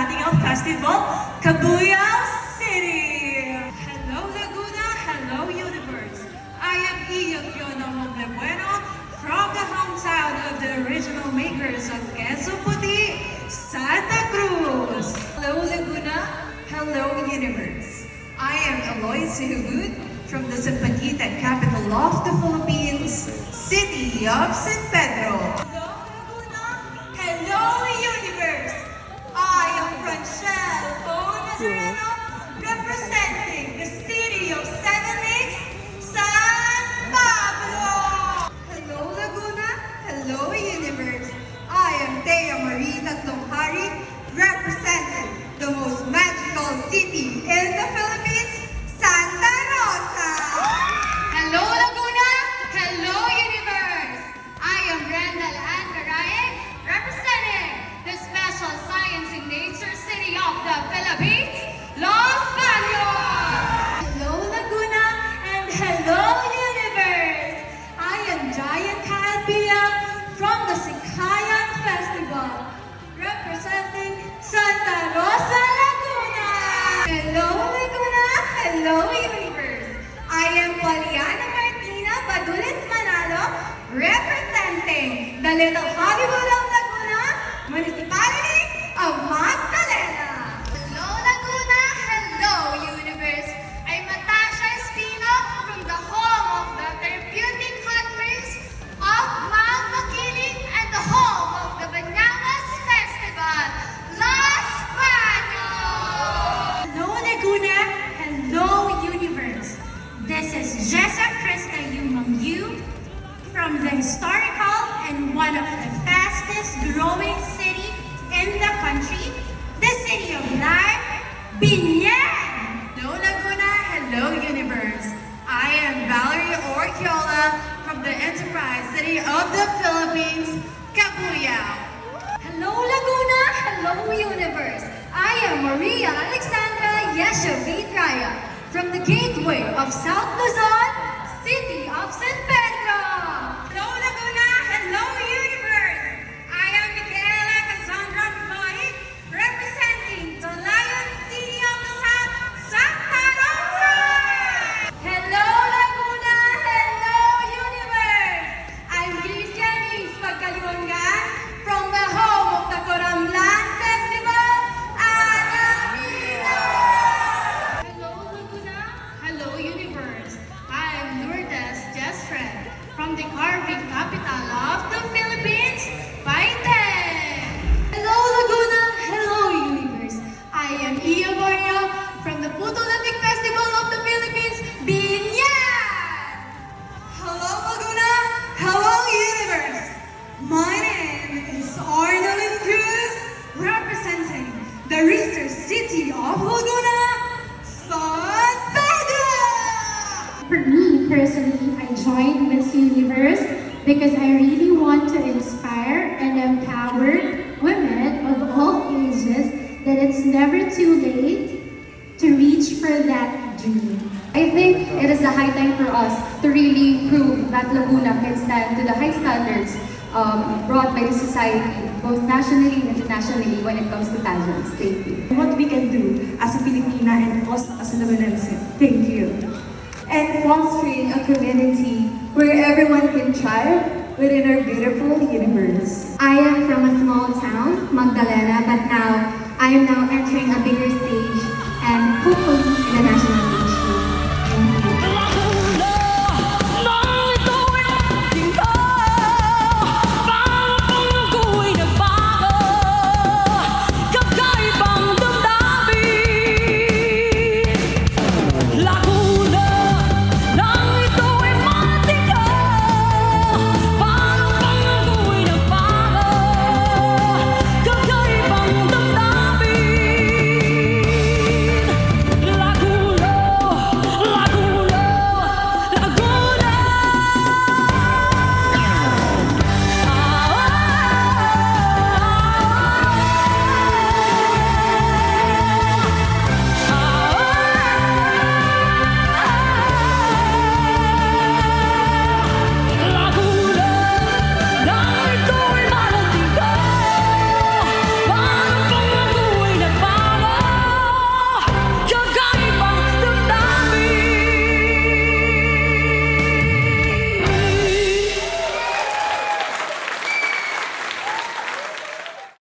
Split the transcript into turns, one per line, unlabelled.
Batingaw Festival, Cabuyao City! Hello Laguna, hello universe! I am Iya Fiona Moblebueno from the hometown of the original makers of Queso Puti, Santa Cruz! Hello Laguna, hello universe! I am Eloy Sihugud from the Sampaguita capital of the Philippines, city of San Pedro. Hello Laguna, hello universe! I am Franchelle O. Nazareno, representing the city of Seven Lakes, San Pablo! Hello Laguna, hello universe! I am Thea Marie Tatlonghari, representing the most magical city in the Philippines, Santa Rosa!
Hello Laguna! Hello universe! I am Brenda Laan Caraye, representing the special science and nature city of the Philippines, Los Baños!
Hello Laguna and hello universe! I am Giant Calbia from the Sikayan Festival, representing Santa Rosa, Laguna! Hello Laguna, hello universe! I am Poliana Martina Badulis Manalo, representing the Little Hollywood of Laguna, Municipality of Magdalena.
Hello Laguna! Hello universe! I'm Natasha Espino from the home of the therapeutic hot springs of Mount Makiling and the home of the Banawas Festival, Los Baños!
Hello Laguna, hello universe! This is Jessa Krista Yumang Yu from the historical and one of the fastest growing city in the country, the city of life, Binyan! Hello Laguna, hello universe! I am Valerie Orquiola from the enterprise city of the Philippines, Cabuyao. Hello Laguna, hello universe! I am Maria Alexandra Yeshavitraya from the gateway of South Luzon, city of San Pedro. Hello Laguna, hello universe! I am Michaela Cassandra Pinoy, representing the Lion City of the South, Santa Rosa! Hello Laguna, hello universe! I'm Christian Is Pagkaluangan from the home of the Coramlan Festival, Anapila! Hello Laguna, hello universe! I am Lourdes Jestred from the carving capital of the Philippines, Paite! Hello Laguna, hello universe! I am Iya Barrio from the Puto Latik Festival of the Philippines, Binyan! Hello Laguna, hello universe! My name is Arnalyn Cruz, representing the research city of Laguna, San Pedro!
For me personally, I joined Miss Universe because I really want to inspire and empower women of all ages that it's never too late to reach for that dream.
I think it is the high time for us to really prove that Laguna can stand to the high standards brought by the society, both nationally and internationally when it comes to pageants. Thank you.
What we can do as a Filipina and also as a Lagunense. Thank you.
And fostering a community where everyone can thrive within our beautiful universe.
I am from a small town, Magdalena, but now I am now